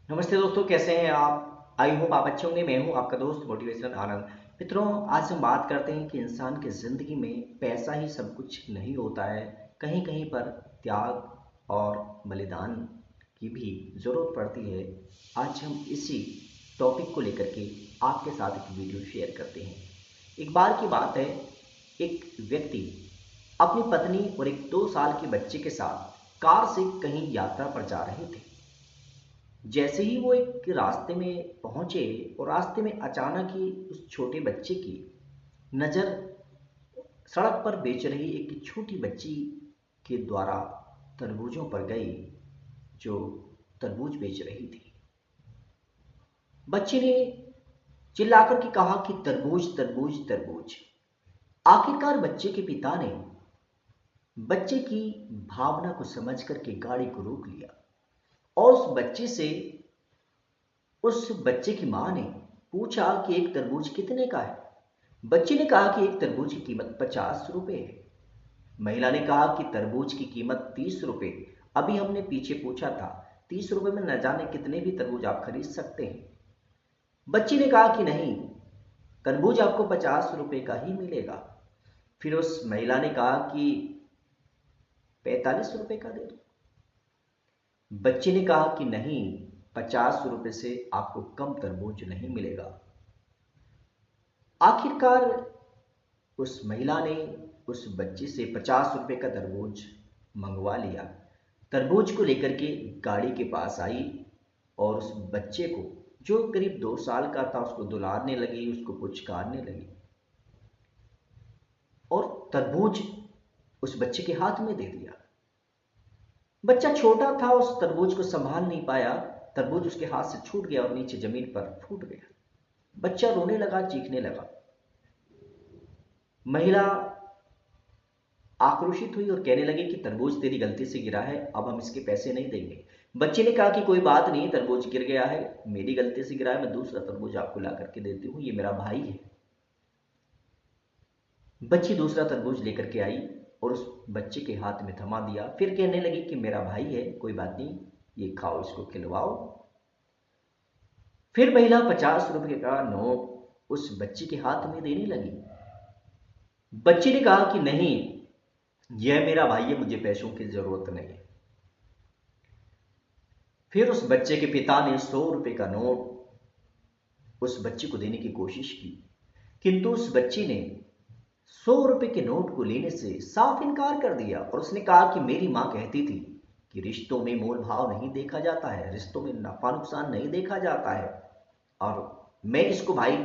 नमस्ते दोस्तों, कैसे हैं आप? आई होप आप अच्छे होंगे। मैं हूं आपका दोस्त मोटिवेशनल आनंद। मित्रों, आज हम बात करते हैं कि इंसान की ज़िंदगी में पैसा ही सब कुछ नहीं होता है। कहीं कहीं पर त्याग और बलिदान की भी ज़रूरत पड़ती है। आज हम इसी टॉपिक को लेकर के आपके साथ एक वीडियो शेयर करते हैं। एक बार की बात है, एक व्यक्ति अपनी पत्नी और एक 2 साल के बच्चे के साथ कार से कहीं यात्रा पर जा रहे थे। जैसे ही वो एक रास्ते में पहुंचे और रास्ते में अचानक ही उस छोटे बच्चे की नज़र सड़क पर बेच रही एक छोटी बच्ची के द्वारा तरबूजों पर गई, जो तरबूज बेच रही थी। बच्चे ने चिल्लाकर के कहा कि तरबूज तरबूज तरबूज। आखिरकार बच्चे के पिता ने बच्चे की भावना को समझ करके गाड़ी को रोक लिया और उस बच्चे की मां ने पूछा कि एक तरबूज कितने का है। बच्चे ने कहा कि एक तरबूज की कीमत 50 रुपए है। महिला ने कहा कि तरबूज की कीमत 30 रुपए। अभी हमने पीछे पूछा था, 30 रुपए में न जाने कितने भी तरबूज आप खरीद सकते हैं। बच्ची ने कहा कि नहीं, तरबूज आपको 50 रुपए का ही मिलेगा। फिर उस महिला ने कहा कि 45 रुपए का दे दो। बच्चे ने कहा कि नहीं, 50 रुपए से आपको कम तरबूज नहीं मिलेगा। आखिरकार उस महिला ने उस बच्चे से 50 रुपए का तरबूज मंगवा लिया। तरबूज को लेकर के गाड़ी के पास आई और उस बच्चे को, जो करीब 2 साल का था, उसको दुलारने लगी, उसको पुचकारने लगी और तरबूज उस बच्चे के हाथ में दे दिया। बच्चा छोटा था, उस तरबूज को संभाल नहीं पाया। तरबूज उसके हाथ से छूट गया और नीचे जमीन पर फूट गया। बच्चा रोने लगा, चीखने लगा। महिला आक्रोशित हुई और कहने लगी कि तरबूज तेरी गलती से गिरा है, अब हम इसके पैसे नहीं देंगे। बच्चे ने कहा कि कोई बात नहीं, तरबूज गिर गया है, मेरी गलती से गिरा है, मैं दूसरा तरबूज आपको ला करके देती हूँ, ये मेरा भाई है। बच्ची दूसरा तरबूज लेकर के आई और उस बच्चे के हाथ में थमा दिया। फिर कहने लगी कि मेरा भाई है, कोई बात नहीं, ये खाओ, इसको खिलवाओ। फिर महिला 50 रुपए का नोट उस बच्ची के हाथ में देने लगी। बच्ची ने कहा कि नहीं, यह मेरा भाई है, मुझे पैसों की जरूरत नहीं है। फिर उस बच्चे के पिता ने 100 रुपए का नोट उस बच्चे को देने की कोशिश की, किंतु उस बच्ची ने 100 रुपए के नोट को लेने से साफ इनकार कर दिया और उसने कहा कि मेरी मां कहती थी कि रिश्तों में मोल भाव नहीं देखा जाता है, रिश्तों में नफा नुकसान नहीं देखा जाता है। और मैं इसको भाई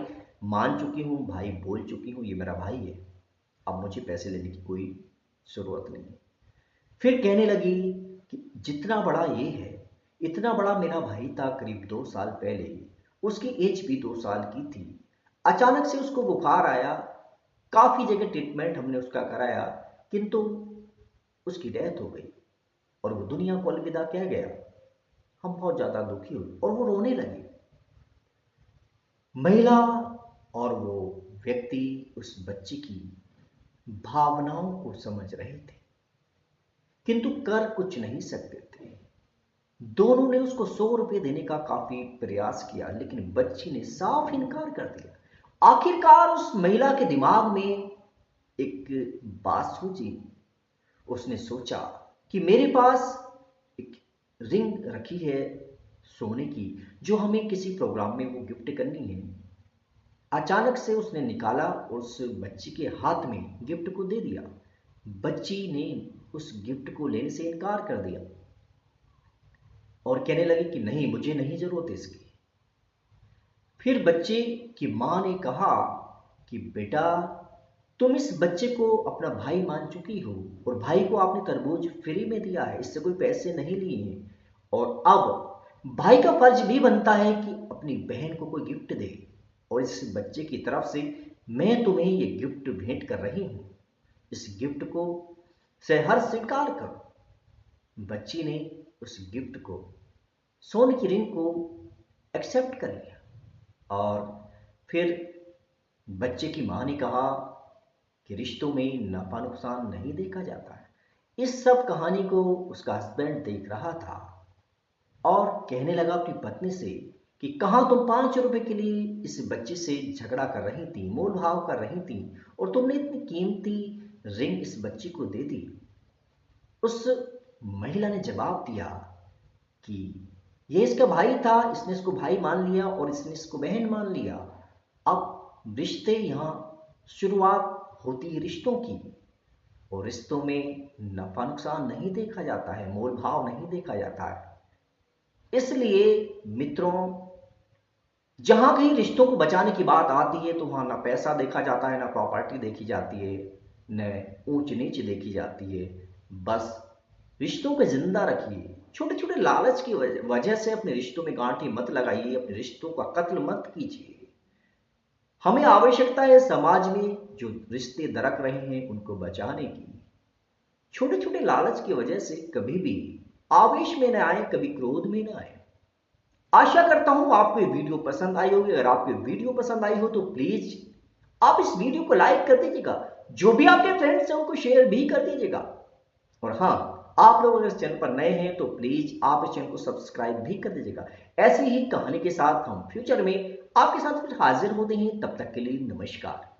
मान चुकी हूं, भाई बोल चुकी हूं, ये मेरा भाई है, अब मुझे पैसे लेने की कोई जरूरत नहीं। फिर कहने लगी कि जितना बड़ा ये है, इतना बड़ा मेरा भाई था करीब 2 साल पहले, उसकी एज भी 2 साल की थी। अचानक से उसको बुखार आया, काफी जगह ट्रीटमेंट हमने उसका कराया, किंतु उसकी डेथ हो गई और वो दुनिया को अलविदा कह गया। हम बहुत ज्यादा दुखी हुए और वो रोने लगी। महिला और वो व्यक्ति उस बच्ची की भावनाओं को समझ रहे थे, किंतु कर कुछ नहीं सकते थे। दोनों ने उसको 100 रुपए देने का काफी प्रयास किया, लेकिन बच्ची ने साफ इनकार कर दिया। आखिरकार उस महिला के दिमाग में एक बात सूझी। उसने सोचा कि मेरे पास एक रिंग रखी है सोने की, जो हमें किसी प्रोग्राम में वो गिफ्ट करनी है। अचानक से उसने निकाला और उस बच्ची के हाथ में गिफ्ट को दे दिया। बच्ची ने उस गिफ्ट को लेने से इनकार कर दिया और कहने लगी कि नहीं, मुझे नहीं जरूरत है इसकी। फिर बच्चे की मां ने कहा कि बेटा, तुम इस बच्चे को अपना भाई मान चुकी हो और भाई को आपने तरबूज फ्री में दिया है, इससे कोई पैसे नहीं लिए हैं, और अब भाई का फर्ज भी बनता है कि अपनी बहन को कोई गिफ्ट दे, और इस बच्चे की तरफ से मैं तुम्हें ये गिफ्ट भेंट कर रही हूं, इस गिफ्ट को सहर्ष स्वीकार करो। बच्ची ने उस गिफ्ट को, सोने की रिंग को एक्सेप्ट कर लिया। और फिर बच्चे की मां ने कहा कि रिश्तों में नफा नुकसान नहीं देखा जाता है। इस सब कहानी को उसका हस्बैंड देख रहा था। और कहने लगा अपनी पत्नी से कि कहाँ तुम 5 रुपए के लिए इस बच्चे से झगड़ा कर रही थी, मोल भाव कर रही थी, और तुमने इतनी कीमती रिंग इस बच्ची को दे दी। उस महिला ने जवाब दिया कि ये इसका भाई था, इसने इसको भाई मान लिया और इसने इसको बहन मान लिया। अब रिश्ते यहाँ शुरुआत होती है रिश्तों की, और रिश्तों में नफा नुकसान नहीं देखा जाता है, मोल भाव नहीं देखा जाता है। इसलिए मित्रों, जहां कहीं रिश्तों को बचाने की बात आती है तो वहां ना पैसा देखा जाता है, ना प्रॉपर्टी देखी जाती है, न ऊंच नीच देखी जाती है। बस रिश्तों को जिंदा रखिए। छोटे छोटे लालच की वजह से अपने रिश्तों में गांठें मत लगाइए, अपने रिश्तों का कत्ल मत कीजिए। हमें आवश्यकता है समाज में जो रिश्ते दरक रहे हैं उनको बचाने की। छोटे छोटे लालच की वजह से कभी भी आवेश में न आए, कभी क्रोध में न आए। आशा करता हूं आपको ये वीडियो पसंद आई होगी। अगर आपको वीडियो पसंद आई हो तो प्लीज आप इस वीडियो को लाइक कर दीजिएगा, जो भी आपके फ्रेंड्स हैं उनको शेयर भी कर दीजिएगा। और हाँ, आप लोग अगर इस चैनल पर नए हैं तो प्लीज आप इस चैनल को सब्सक्राइब भी कर दीजिएगा। ऐसी ही कहानी के साथ हम फ्यूचर में आपके साथ फिर हाजिर होते हैं। तब तक के लिए नमस्कार।